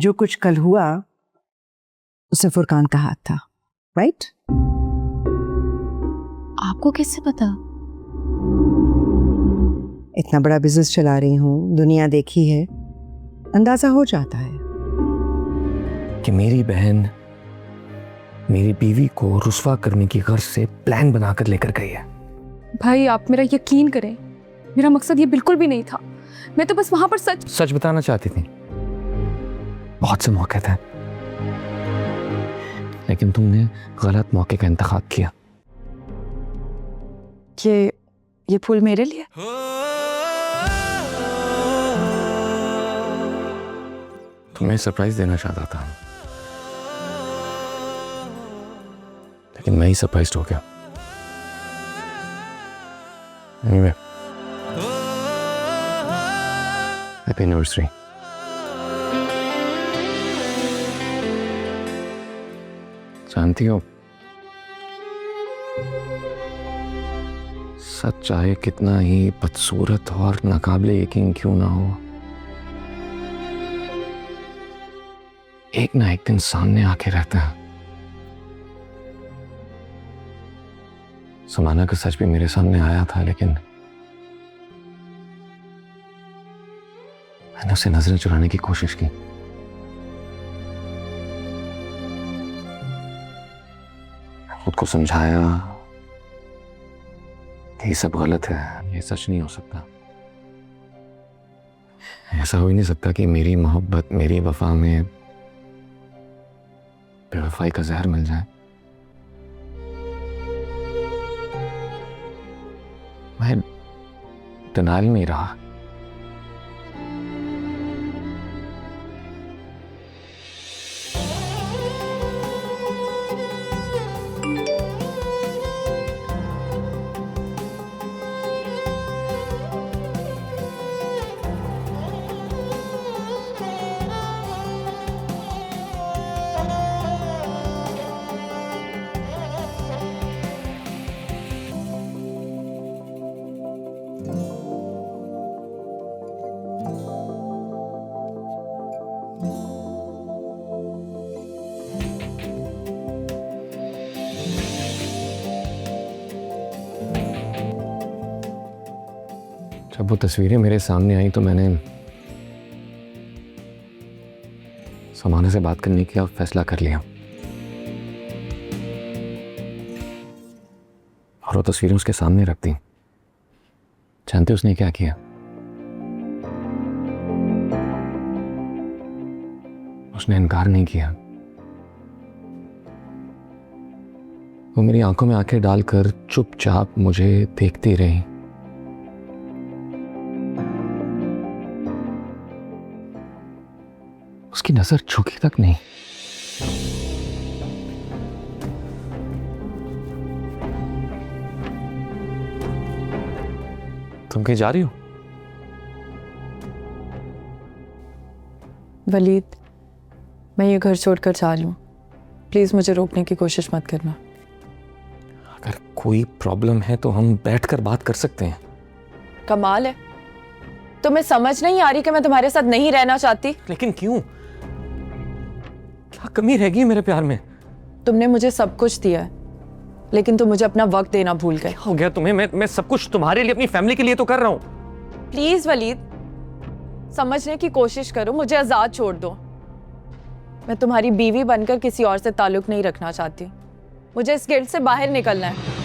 जो कुछ कल हुआ उससे फुरकान का हाथ था, राइट? आपको कैसे पता? इतना बड़ा बिजनेस चला रही हूँ, दुनिया देखी है, अंदाजा हो जाता है कि मेरी बहन मेरी बीवी को रुस्वा करने की गर्ज से प्लान बनाकर लेकर गई है। भाई आप मेरा यकीन करें, मेरा मकसद ये बिल्कुल भी नहीं था। मैं तो बस वहां पर सच बताना चाहती थी। बहुत से मौके थे, लेकिन तुमने गलत मौके का इंतखाब किया। ये फूल मेरे लिए? तुम्हें सरप्राइज देना चाहता था, लेकिन मैं ही सरप्राइज्ड हो गया। Anyway, happy anniversary. जानती हो, सच चाहे कितना ही बदसूरत और नाकाबिले यकीन क्यों ना हो, एक ना एक दिन सामने आके रहता है। समाना का सच भी मेरे सामने आया था, लेकिन मैंने उसे नजरें चुराने की कोशिश की। खुद को समझाया कि ये सब गलत है, ये सच नहीं हो सकता। ऐसा हो ही नहीं सकता कि मेरी मोहब्बत, मेरी वफा में बेवफाई का जहर मिल जाए। मैं डिनाइल में ही रहा। जब वो तस्वीरें मेरे सामने आई तो मैंने समाना से बात करने का फैसला कर लिया, और वो तस्वीरें उसके सामने रख दी। जानते उसने क्या किया? उसने इनकार नहीं किया। वो मेरी आंखों में आंखें डालकर चुपचाप मुझे देखती रही। उसकी नजर झुकी तक नहीं। तुम कहीं जा रही हो? वलीद, मैं ये घर छोड़कर जा रही हूँ। प्लीज मुझे रोकने की कोशिश मत करना। अगर कोई प्रॉब्लम है तो हम बैठकर बात कर सकते हैं। कमाल है, तुम्हें समझ नहीं आ रही कि मैं तुम्हारे साथ नहीं रहना चाहती? लेकिन क्यों? क्या कमी रह गई मेरे प्यार में? तुमने मुझे सब कुछ दिया है, लेकिन तुम मुझे अपना वक्त देना भूल गए। हो गया तुम्हें? मैं सब कुछ तुम्हारे लिए, अपनी फैमिली के लिए तो कर रहा हूं। प्लीज वलीद, समझने की कोशिश करो, मुझे आजाद छोड़ दो। मैं तुम्हारी बीवी बनकर किसी और से ताल्लुक नहीं रखना चाहती। मुझे इस गिल्ट से बाहर निकलना है।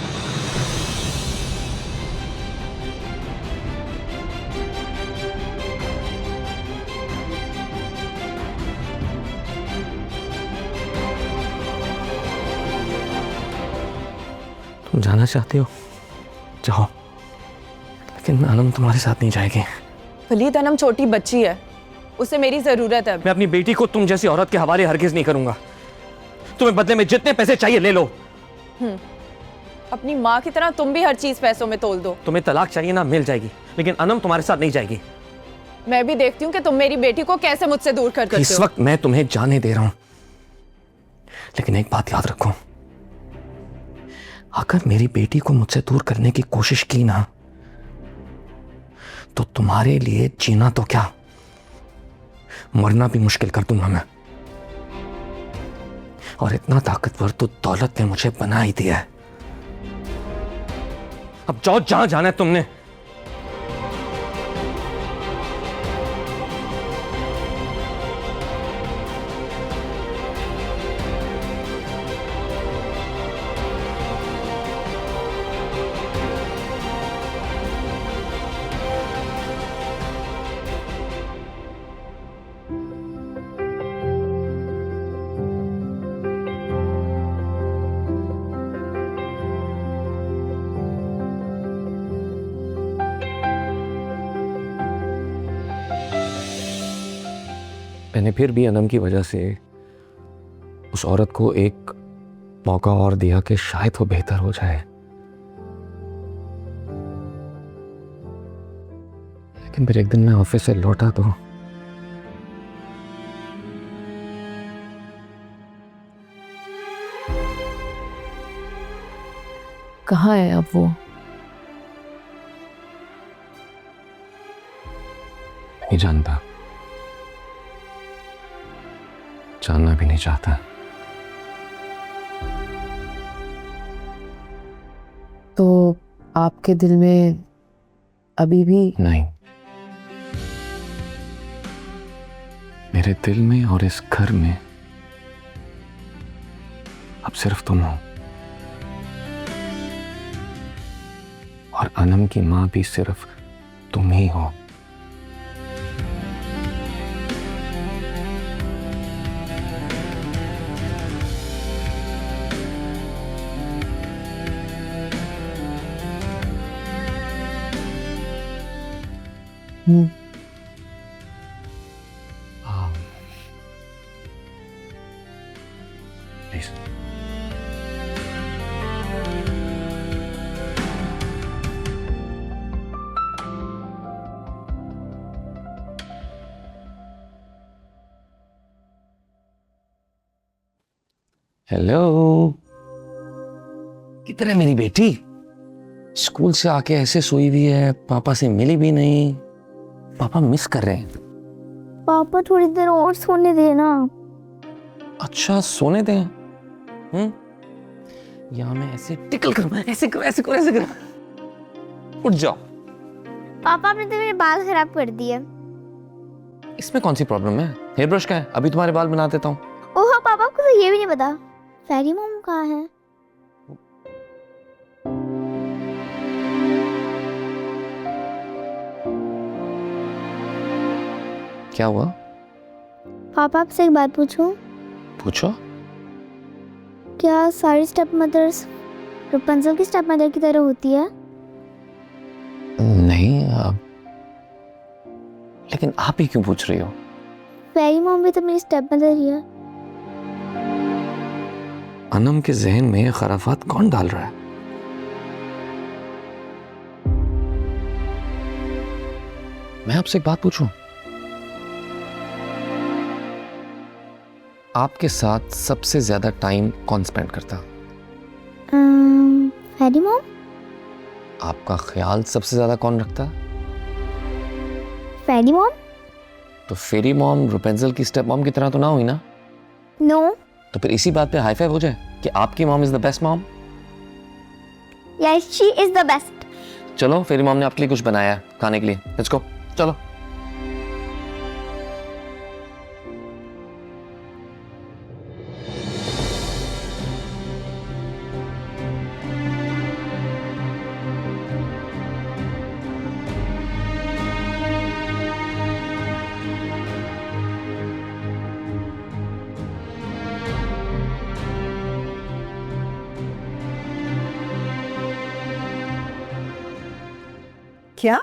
तुम जाना चाहते हो? जाओ, लेकिन अनम तुम्हारे साथ नहीं जाएगी। वलीद, अनम छोटी बच्ची है, उसे मेरी जरूरत है। मैं अपनी बेटी को तुम जैसी औरत के हवाले हरगिज नहीं करूंगा। तुम्हें बदले में जितने पैसे चाहिए ले लो। अपनी माँ की तरह तुम भी हर चीज पैसों में तोल दो। तुम्हें तलाक चाहिए ना, मिल जाएगी, लेकिन अनम तुम्हारे साथ नहीं जाएगी। मैं भी देखती हूँ कि तुम मेरी बेटी को कैसे मुझसे दूर कर सकते हो। इस वक्त मैं तुम्हें जाने दे रहा हूं, लेकिन एक बात याद रखो, अगर मेरी बेटी को मुझसे दूर करने की कोशिश की ना, तो तुम्हारे लिए जीना तो क्या, मरना भी मुश्किल कर दूंगा मैं। और इतना ताकतवर तो दौलत ने मुझे बना ही दिया है। अब जाओ जहां जाना है तुमने। मैंने फिर भी अनम की वजह से उस औरत को एक मौका और दिया कि शायद वो बेहतर हो जाए, लेकिन फिर एक दिन मैं ऑफिस से लौटा तो कहाँ है अब वो? नहीं जानता, जानना भी नहीं चाहता। तो आपके दिल में अभी भी? नहीं, मेरे दिल में और इस घर में अब सिर्फ तुम हो, और अनम की मां भी सिर्फ तुम ही हो। Please. हेलो, किधर है मेरी बेटी? स्कूल से आके ऐसे सोई हुई है, पापा से मिली भी नहीं। पापा मिस कर रहे हैं। पापा थोड़ी देर और सोने देना। अच्छा सोने दें? यहाँ मैं ऐसे टिकल करूँ, ऐसे करो, ऐसे करो, ऐसे करो। उठ जाओ। पापा आपने तो मेरे बाल खराब कर दिए। इसमें कौन सी प्रॉब्लम है? हेयर ब्रश का है, अभी तुम्हारे बाल बना देता हूँ। ओहो पापा को तो ये भी नहीं पता फेरी मॉम कहाँ है। क्या हुआ? पापा आपसे एक बात पूछूं? पूछो। क्या सारी स्टेप मदर्स रपुंज़ल की स्टेप मदर की तरह होती है? नहीं, लेकिन आप ही क्यों पूछ रही हो? फेरी मॉम भी तो मेरी स्टेप मदर ही है। अनम के जहन में खराफात कौन डाल रहा है? मैं आपसे एक बात पूछूं? आपके साथ सबसे ज्यादा टाइम कौन स्पेंड करता? फेरी मॉम। आपका ख्याल सबसे ज्यादा कौन रखता? फेरी मॉम। तो फेरी मॉम रपुंज़ल की स्टेप मॉम की तरह तो ना हुई ना? नो। तो फिर इसी बात पे हाई फाइव हो जाए कि आपकी mom is the best mom. Yes she is the best. चलो, फेरी मॉम ने आपके लिए कुछ बनाया है खाने के लिए, लेट्स गो, चलो। क्या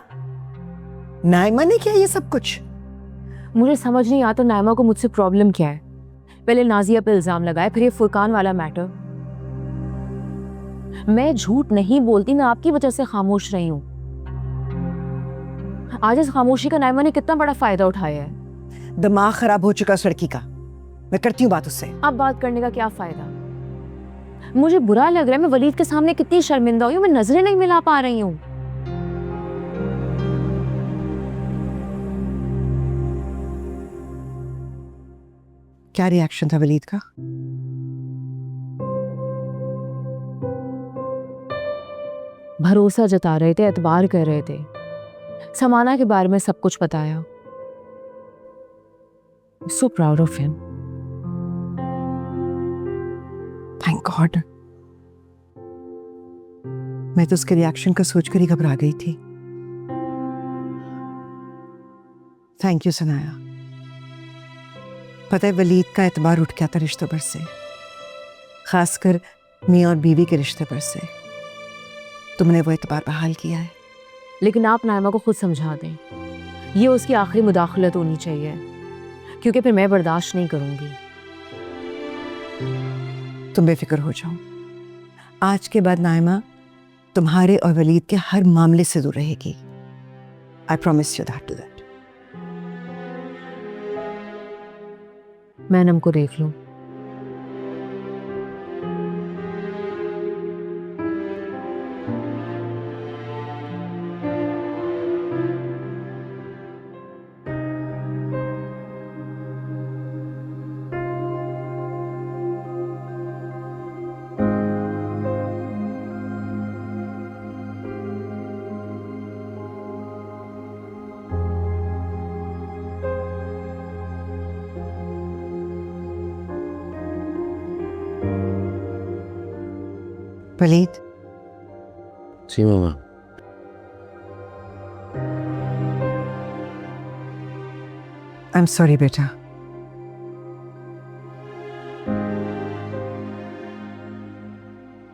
नाइमा ने किया ये सब कुछ? मुझे समझ नहीं आता नाइमा को मुझसे प्रॉब्लम क्या है। पहले नाजिया पे इल्जाम लगाया, फिर ये फुरकान वाला मैटर। मैं झूठ नहीं बोलती, मैं आपकी वजह से खामोश रही हूँ। आज इस खामोशी का नाइमा ने कितना बड़ा फायदा उठाया है। दिमाग खराब हो चुका उस लड़की का। मैं करती हूँ बात उससे। अब बात करने का क्या फायदा? मुझे बुरा लग रहा है, मैं वलीद के सामने कितनी शर्मिंदा हुई हूँ, मैं नजरें नहीं मिला पा रही हूँ। क्या रिएक्शन था वलीद का? भरोसा जता रहे थे, एतबार कर रहे थे, समाना के बारे में सब कुछ बताया। So proud of him. Thank God. मैं तो उसके रिएक्शन का सोचकर ही घबरा गई थी। Thank you Sanaya. पता है वलीद का एतबार उठ गया था रिश्तों पर से, खासकर मियाँ और बीवी के रिश्ते पर से। तुमने वो एतबार बहाल किया है। लेकिन आप नाइमा को खुद समझा दें, ये उसकी आखिरी मुदाखलत होनी चाहिए, क्योंकि फिर मैं बर्दाश्त नहीं करूंगी। तुम बेफिक्र हो जाओ। आज के बाद नाइमा तुम्हारे और वलीद के हर मामले से दूर रहेगी। I promise you that. मैं नम को देख लूं। वलीद, जी मामा। आई एम सॉरी बेटा।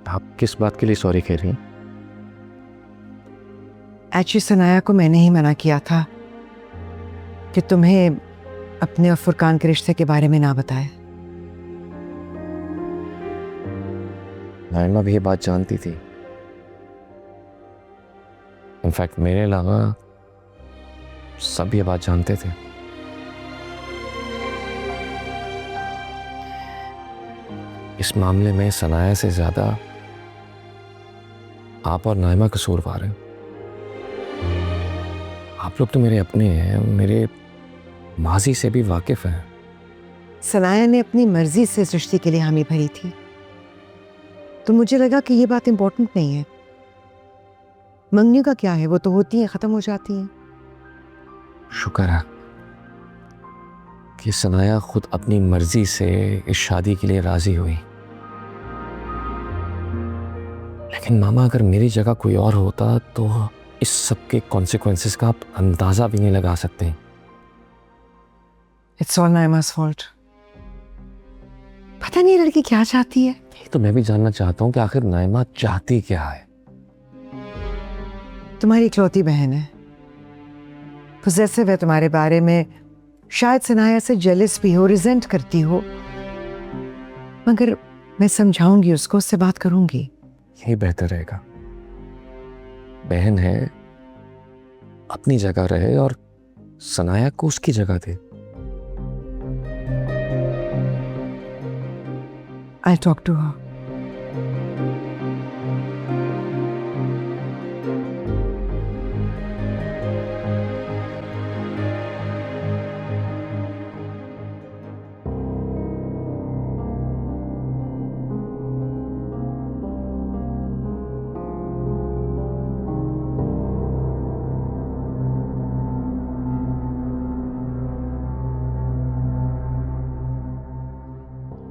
आप किस बात के लिए सॉरी कह रही हैं? एक्चुअली सनाया को मैंने ही मना किया था कि तुम्हें अपने और फुरकान के रिश्ते के बारे में ना बताए। नाइमा भी ये बात जानती थी। इनफैक्ट मेरे अलावा सब ये बात जानते थे। इस मामले में सनाया से ज्यादा आप और नाइमा कसूरवार हैं। आप लोग तो मेरे अपने हैं, मेरे माजी से भी वाकिफ हैं। सनाया ने अपनी मर्जी से इस रिश्ते के लिए हामी भरी थी, तो मुझे लगा कि ये बात इंपॉर्टेंट नहीं है। मंगनी का क्या है, वो तो होती हैं, खत्म हो जाती हैं। शुक्र है कि सनाया खुद अपनी मर्जी से इस शादी के लिए राजी हुई। लेकिन मामा, अगर मेरी जगह कोई और होता तो इस सब के कॉन्सिक्वेंसेस का आप अंदाजा भी नहीं लगा सकते। It's all Naima's fault. पता नहीं लड़की क्या चाहती है। ये तो मैं भी जानना चाहता हूँ कि आखिर नाइमा चाहती क्या है। तुम्हारी इकलौती बहन है, पोजेसिव है तुम्हारे बारे में, शायद सनाया से जेलस भी हो, रिजेंट करती हो, मगर मैं समझाऊंगी उसको, उससे बात करूंगी। यही बेहतर रहेगा। बहन है, अपनी जगह रहे और सनाया को उसकी जगह दे। I'll talk to her.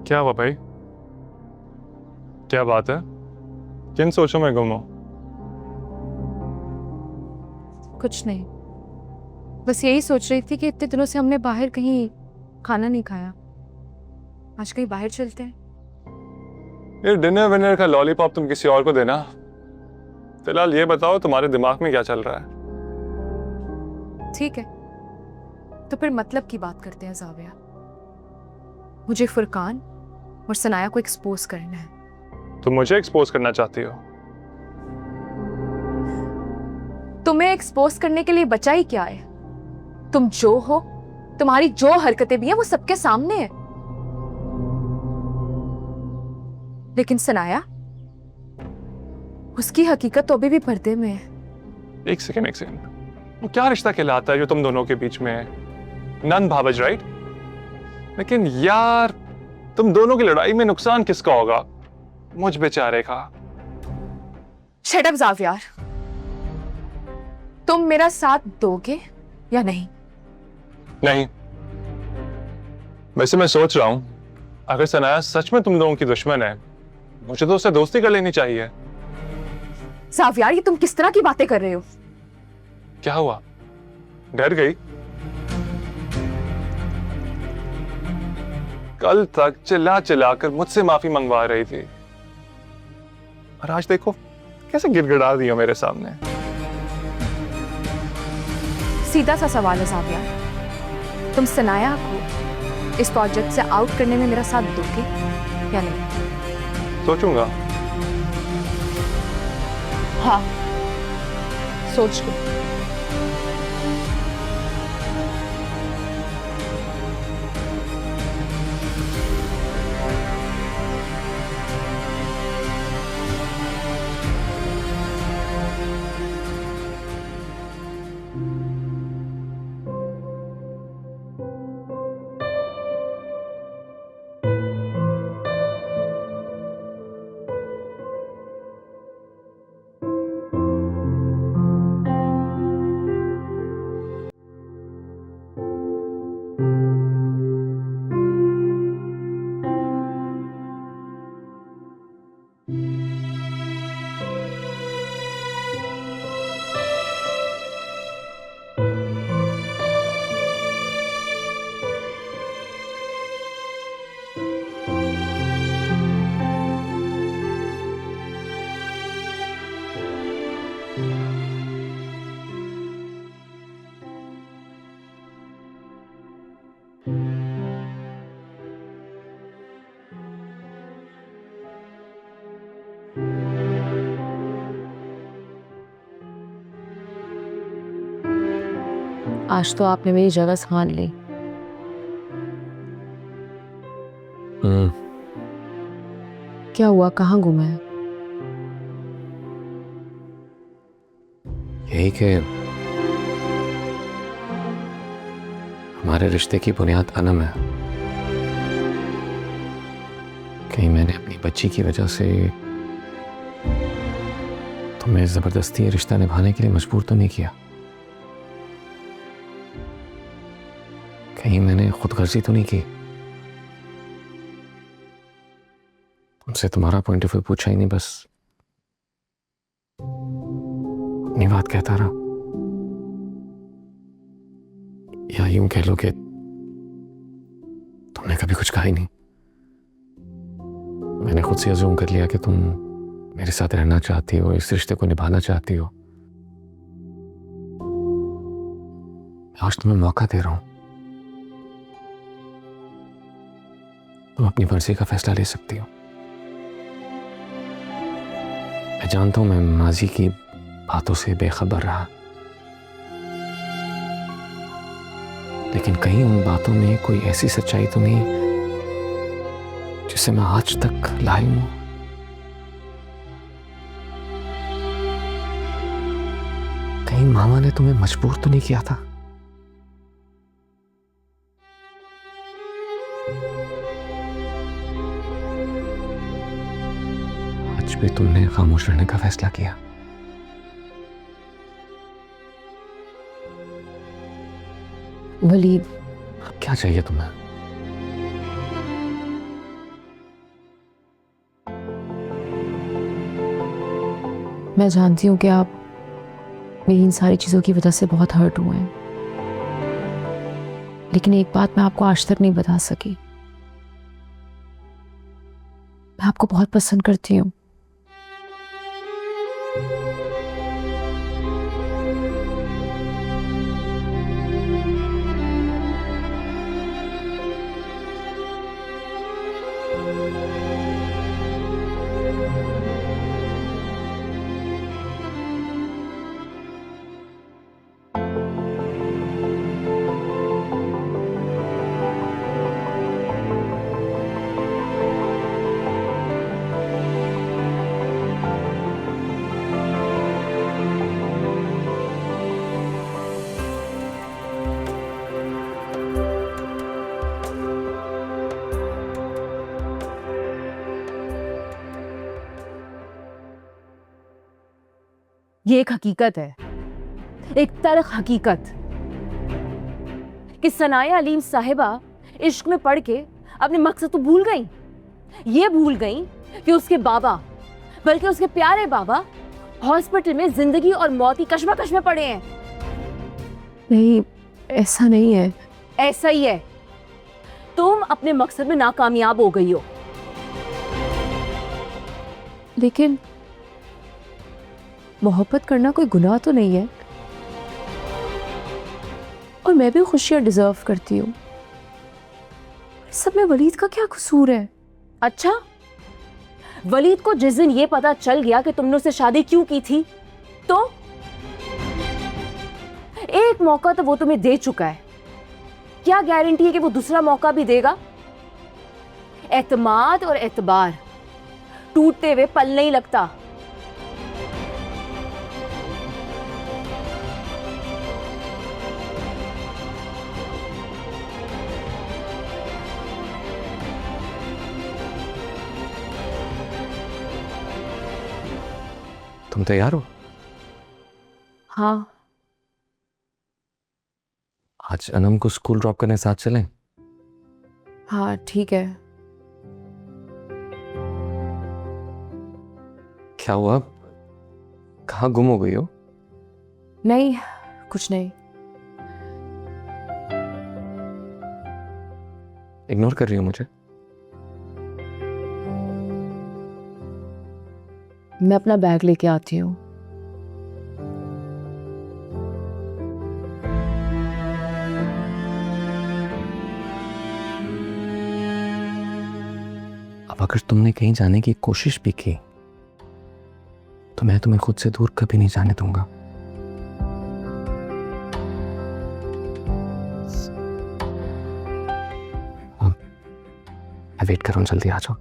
क्या हुआ भाई? क्या बात है? किन सोचों में गुम हो? कुछ नहीं, बस यही सोच रही थी कि इतने दिनों से हमने बाहर कहीं खाना नहीं खाया, आज कहीं बाहर चलते हैं। ये डिनर विनर का लॉलीपॉप तुम किसी और को देना। फिलहाल ये बताओ तुम्हारे दिमाग में क्या चल रहा है? ठीक है, तो फिर मतलब की बात करते हैं जाविया। मुझे फुरकान और सनाया को एक्सपोज करना है। तुम मुझे एक्सपोज करना चाहती हो? तुम्हें एक्सपोज करने के लिए बचा ही क्या है? तुम जो हो, तुम्हारी जो हरकतें भी हैं वो सबके सामने है। लेकिन सनाया, उसकी हकीकत तो अभी भी पर्दे में है। एक सेकेंड वो क्या रिश्ता कहलाता है जो तुम दोनों के बीच में है? नन भावज, राइट? लेकिन यार तुम दोनों की लड़ाई में नुकसान किसका होगा? मुझ बेचारे का। शट अप ज़ावियर, तुम मेरा साथ दोगे या नहीं? नहीं। वैसे मैं सोच रहा हूं, अगर सनाया सच में तुम दोनों की दुश्मन है, मुझे तो उससे दोस्ती कर लेनी चाहिए। ज़ावियर, ये तुम किस तरह की बातें कर रहे हो? क्या हुआ? डर गई? कल तक चिल्ला चिल्लाकर मुझसे माफी मंगवा रही थी, और आज देखो कैसे गिड़गिड़ा दी हो मेरे सामने। सीधा सा सवाल है ज़ावियर, तुम सनाया को इस प्रोजेक्ट से आउट करने में मेरा साथ दोगे या नहीं? सोचूंगा। हाँ, सोच लो। आज तो आपने मेरी जगह सान ली। क्या हुआ, कहाँ गुम है? यही कि हमारे रिश्ते की बुनियाद अनम है। कहीं मैंने अपनी बच्ची की वजह से तुम्हें जबरदस्ती ये रिश्ता निभाने के लिए मजबूर तो नहीं किया? कहीं मैंने खुदगर्जी तो नहीं की? तुमसे तुम्हारा पॉइंट ऑफ व्यू पूछा ही नहीं, बस अपनी बात कहता रहा। या यूं कह लो कि तुमने कभी कुछ कहा ही नहीं। मैंने खुद से अज्यूम कर लिया कि तुम मेरे साथ रहना चाहती हो, इस रिश्ते को निभाना चाहती हो। आज तुम्हें मौका दे रहा हूं, तुम अपनी मर्जी का फैसला ले सकती हो। मैं जानता हूं मैं माजी की बातों से बेखबर रहा, लेकिन कहीं उन बातों में कोई ऐसी सच्चाई तो नहीं जिसे मैं आज तक लायूं हूं। कहीं मामा ने तुम्हें मजबूर तो नहीं किया था? आज भी तुमने खामोश रहने का फैसला किया। वलीद, क्या चाहिए तुम्हें? मैं जानती हूँ कि आप मेरी इन सारी चीज़ों की वजह से बहुत हर्ट हुए हैं, लेकिन एक बात मैं आपको आज तक नहीं बता सकी। मैं आपको बहुत पसंद करती हूँ। ये एक हकीकत है, एक तल्ख हकीकत, कि सनाया अलीम साहिबा इश्क में पड़ के अपने मकसद तो भूल गई। ये भूल गई कि उसके बाबा, बल्कि उसके प्यारे बाबा हॉस्पिटल में जिंदगी और मौत की कश्मकश में पड़े हैं। नहीं, ऐसा नहीं है। ऐसा ही है। तुम अपने मकसद में नाकामयाब हो गई हो। लेकिन मोहब्बत करना कोई गुनाह तो नहीं है, और मैं भी खुशियां डिजर्व करती हूँ। सब में वलीद का क्या कसूर है? अच्छा, वलीद को जिस दिन ये पता चल गया कि तुमने उससे शादी क्यों की थी, तो एक मौका तो वो तुम्हें दे चुका है, क्या गारंटी है कि वो दूसरा मौका भी देगा? एतमाद और एतबार टूटते हुए पल नहीं लगता। तुम तैयार हो? हाँ। आज अनम को स्कूल ड्रॉप करने साथ चलें? हाँ ठीक है। क्या हुआ, कहाँ गुम हो गई हो? नहीं, कुछ नहीं। इग्नोर कर रही हो मुझे? मैं अपना बैग लेके आती हूँ। अब अगर तुमने कहीं जाने की कोशिश भी की तो मैं तुम्हें खुद से दूर कभी नहीं जाने दूंगा। मैं वेट कर रहा हूँ, जल्दी आ जाओ।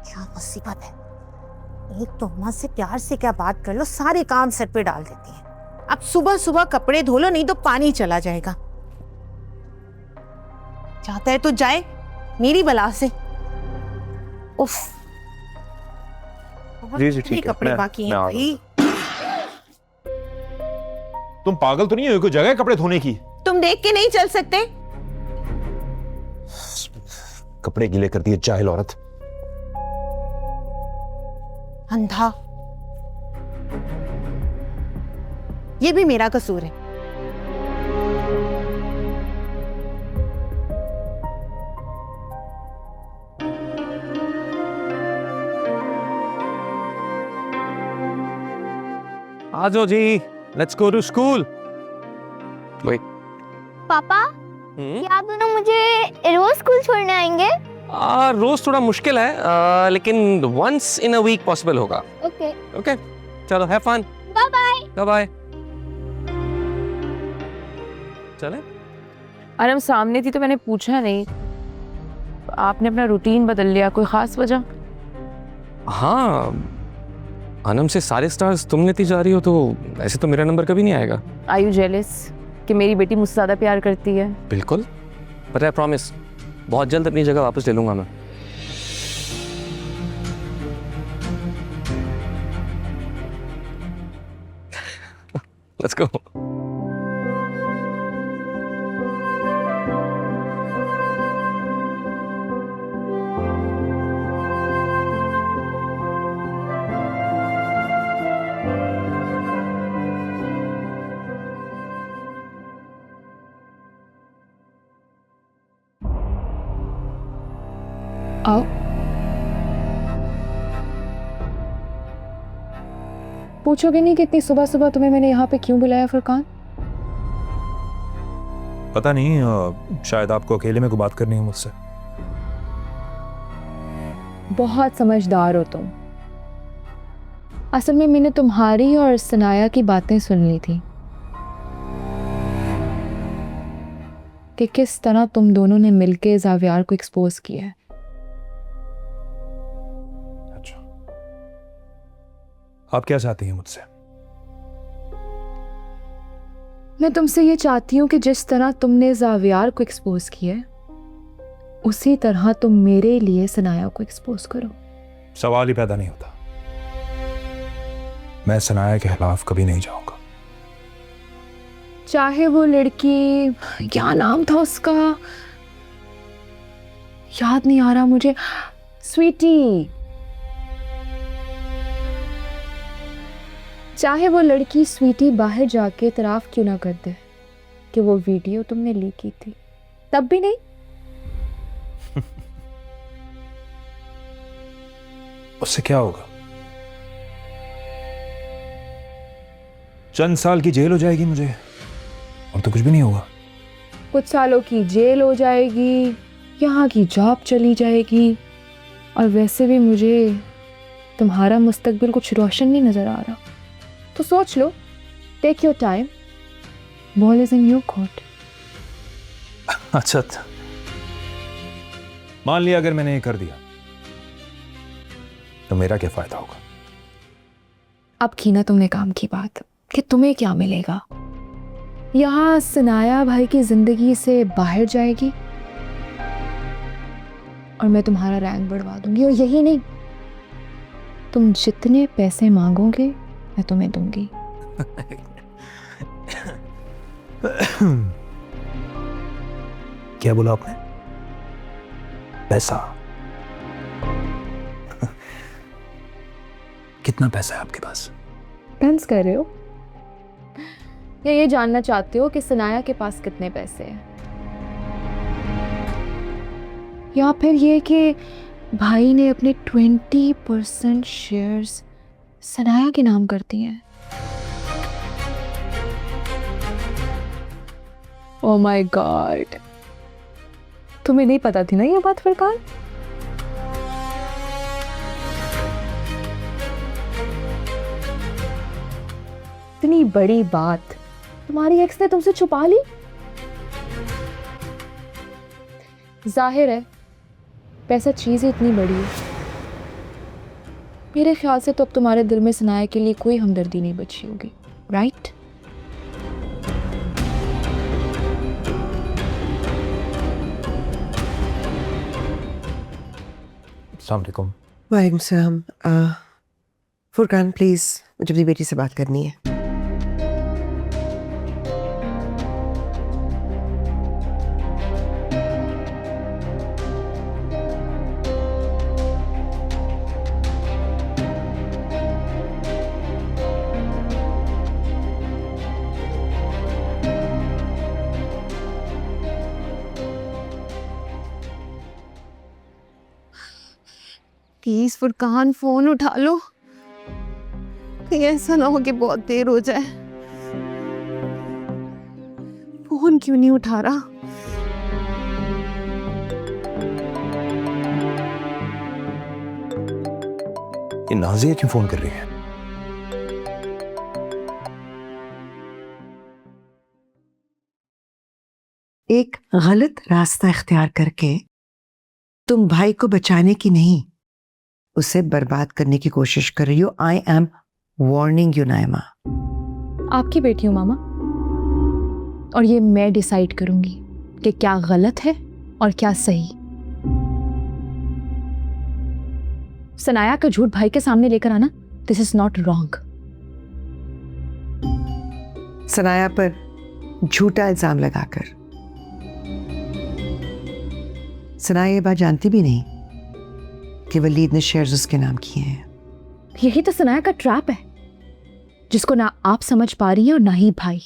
क्या मुसीबत है, एक तो अम्मा से प्यार से क्या बात कर लो, सारे काम सर पे डाल देती है। अब सुबह सुबह कपड़े धो लो, नहीं तो पानी चला जाएगा। जाता है तो जाए मेरी बला से। उफ, जी जी ठीक है, कपड़े बाकी हैं मैं आ भाई। तुम पागल तो नहीं हो, कोई जगह है कपड़े धोने की? तुम देख के नहीं चल सकते? कपड़े गीले कर दिए जाहिल औरत। अंधा, ये भी मेरा कसूर है। आ जाओ जी, लेट्स गो टू स्कूल। वही पापा, क्या आप दोनों मुझे रोज स्कूल छोड़ने आएंगे? रोज थोड़ा मुश्किल है, लेकिन once in a week possible होगा। ओके। ओके, चलो have fun. Bye bye. Bye bye. चले? अनम सामने थी तो मैंने पूछा नहीं, आपने अपना रूटीन बदल लिया, कोई खास वजह? हाँ, अनम से सारे स्टार्स तुम लेती जा रही हो तो ऐसे तो मेरा नंबर कभी नहीं आएगा। आर यू जेलस कि मेरी बेटी मुझसे ज्यादा प्यार करती है? बिल्कुल, पर आई प्रॉमिस बहुत जल्द अपनी जगह वापस ले लूंगा मैं। Let's go. आओ। पूछोगे नहीं कि इतनी सुबह सुबह तुम्हें मैंने यहाँ पे क्यों बुलाया फुरकान? पता नहीं, शायद आपको अकेले में कोई बात करनी है मुझसे। बहुत समझदार हो तुम। असल में मैंने तुम्हारी और सनाया की बातें सुन ली थी कि किस तरह तुम दोनों ने मिलके जावियार को एक्सपोज किया है। अच्छा, आप क्या चाहती हैं मुझसे? मैं तुमसे ये चाहती हूँ कि जिस तरह तुमने जावियार को एक्सपोज किया है, उसी तरह तुम मेरे लिए सनाया को एक्सपोज करो। सवाल ही पैदा नहीं होता। मैं सनाया के खिलाफ कभी नहीं जाऊंगा। चाहे वो लड़की, क्या नाम था उसका, याद नहीं आ रहा मुझे, स्वीटी, चाहे वो लड़की स्वीटी बाहर जाके इतराफ क्यों ना कर दे कि वो वीडियो तुमने लीक की थी, तब भी नहीं। उससे क्या होगा? चंद साल की जेल हो जाएगी मुझे, और तो कुछ भी नहीं होगा। कुछ सालों की जेल हो जाएगी, यहाँ की जॉब चली जाएगी, और वैसे भी मुझे तुम्हारा मुस्तकबिल कुछ रोशन नहीं नजर आ रहा। तो सोच लो, take your time, ball is in your court. अच्छा, मान लिया अगर मैंने ये कर दिया तो मेरा क्या फायदा होगा? अब की ना तुमने काम की बात कि तुम्हें क्या मिलेगा। यहाँ सनाया भाई की जिंदगी से बाहर जाएगी और मैं तुम्हारा रैंक बढ़वा दूंगी, और यही नहीं, तुम जितने पैसे मांगोगे मैं तुम्हें दूंगी। क्या बोला आपने? पैसा? कितना पैसा है आपके पास? टेंस कर रहे हो या ये जानना चाहते हो कि सनाया के पास कितने पैसे हैं, या फिर ये कि भाई ने अपने 20% शेयर्स सनाया के नाम कर दिए हैं? ओह माय गॉड, तुम्हें नहीं पता थी ना ये बात फरकान? इतनी बड़ी बात तुम्हारी एक्स ने तुमसे छुपा ली। जाहिर है पैसा चीज ही इतनी बड़ी है। मेरे ख्याल से तो अब तुम्हारे दिल में सनाया के लिए कोई हमदर्दी नहीं बची होगी, राइट? अस्सलाम वालेकुम। वालेकुम सलाम। फुरकान प्लीज, मुझे अपनी बेटी से बात करनी है। प्लीज फुरकान फोन उठा लो, कहीं ऐसा ना हो कि बहुत देर हो जाए। फोन क्यों नहीं उठा रहा? ये नाज़िया क्यों फोन कर रही है? एक गलत रास्ता इख्तियार करके तुम भाई को बचाने की नहीं, उसे बर्बाद करने की कोशिश कर रही हो। I am warning you Naima. आपकी बेटी हूँ मामा, और ये मैं डिसाइड करूंगी कि क्या गलत है और क्या सही। सनाया का झूठ भाई के सामने लेकर आना, this is not wrong. Sanaya पर झूठा इल्जाम लगाकर सनाया ये बात जानती भी नहीं कि वलीद ने शेयर्स उसके नाम किए हैं। यही तो सनाया का ट्रैप है, जिसको ना आप समझ पा रही हैं और ना ही भाई।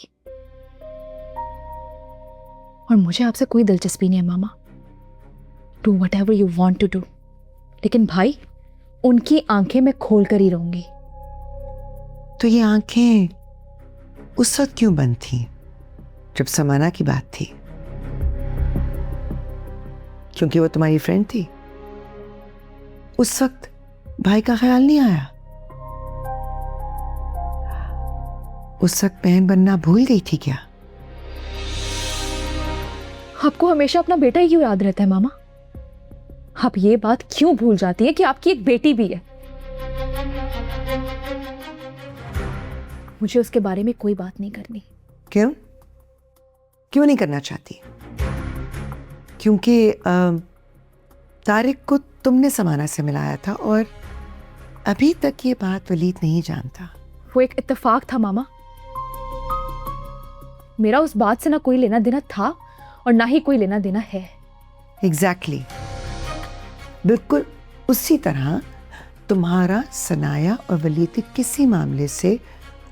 और मुझे आपसे कोई दिलचस्पी नहीं है मामा, do whatever you want to do, लेकिन भाई उनकी आंखें मैं खोल कर ही रहूंगी। तो ये आंखें उस वक्त क्यों बंद थी जब समाना की बात थी? क्योंकि वो तुम्हारी फ्रेंड थी? उस वक्त भाई का ख्याल नहीं आया? उस वक्त बहन बनना भूल गई थी क्या? आपको हमेशा अपना बेटा ही क्यों याद रहता है मामा? आप ये बात क्यों भूल जाती है कि आपकी एक बेटी भी है? मुझे उसके बारे में कोई बात नहीं करनी। क्यों क्यों नहीं करना चाहती? क्योंकि तारिक को तुमने समाना से मिलाया था और अभी तक ये बात वलीद नहीं जानता। वो एक इत्तेफाक था मामा। मेरा उस बात से ना कोई लेना देना था और ना ही कोई लेना देना है। एग्जैक्टली बिल्कुल उसी तरह तुम्हारा सनाया और वलीद के किसी मामले से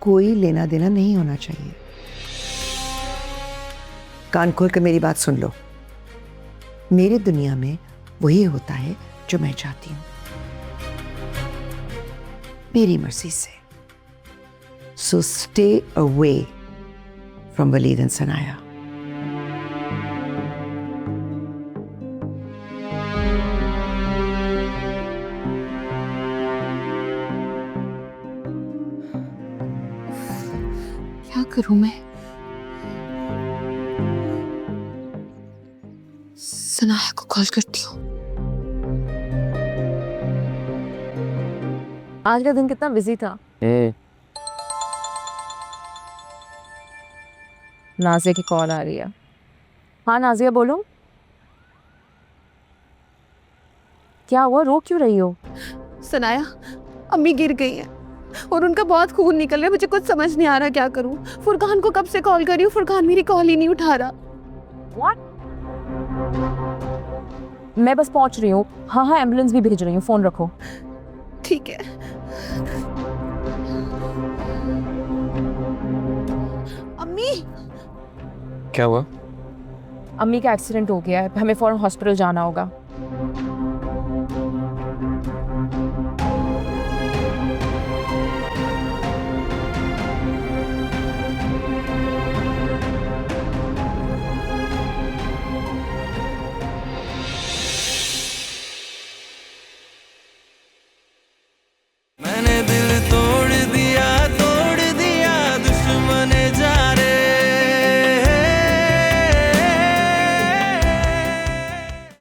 कोई लेना देना नहीं होना चाहिए। कान खोल कर मेरी बात सुन लो। मेरी दुनिया में वही होता है जो मैं चाहती हूं, मेरी मर्जी से। So stay away from Waleed and Sanaya. क्या करूं मैं? सनाया को कॉल करती हूँ। आज का दिन कितना बिजी था। नाजिया की कॉल आ रही है। हाँ नाजिया बोलो, क्या हुआ, रो क्यों रही हो? सनाया, अम्मी गिर गई है और उनका बहुत खून निकल रहा है। मुझे कुछ समझ नहीं आ रहा क्या करूं। फुरकान को कब से कॉल कर रही हूँ, फुरकान मेरी कॉल ही नहीं उठा रहा। What? मैं बस पहुंच रही हूँ। हाँ हाँ एम्बुलेंस भी भेज रही हूँ, फोन रखो। ठीक है। अम्मी, क्या हुआ? अम्मी का एक्सीडेंट हो गया है, हमें फौरन हॉस्पिटल जाना होगा।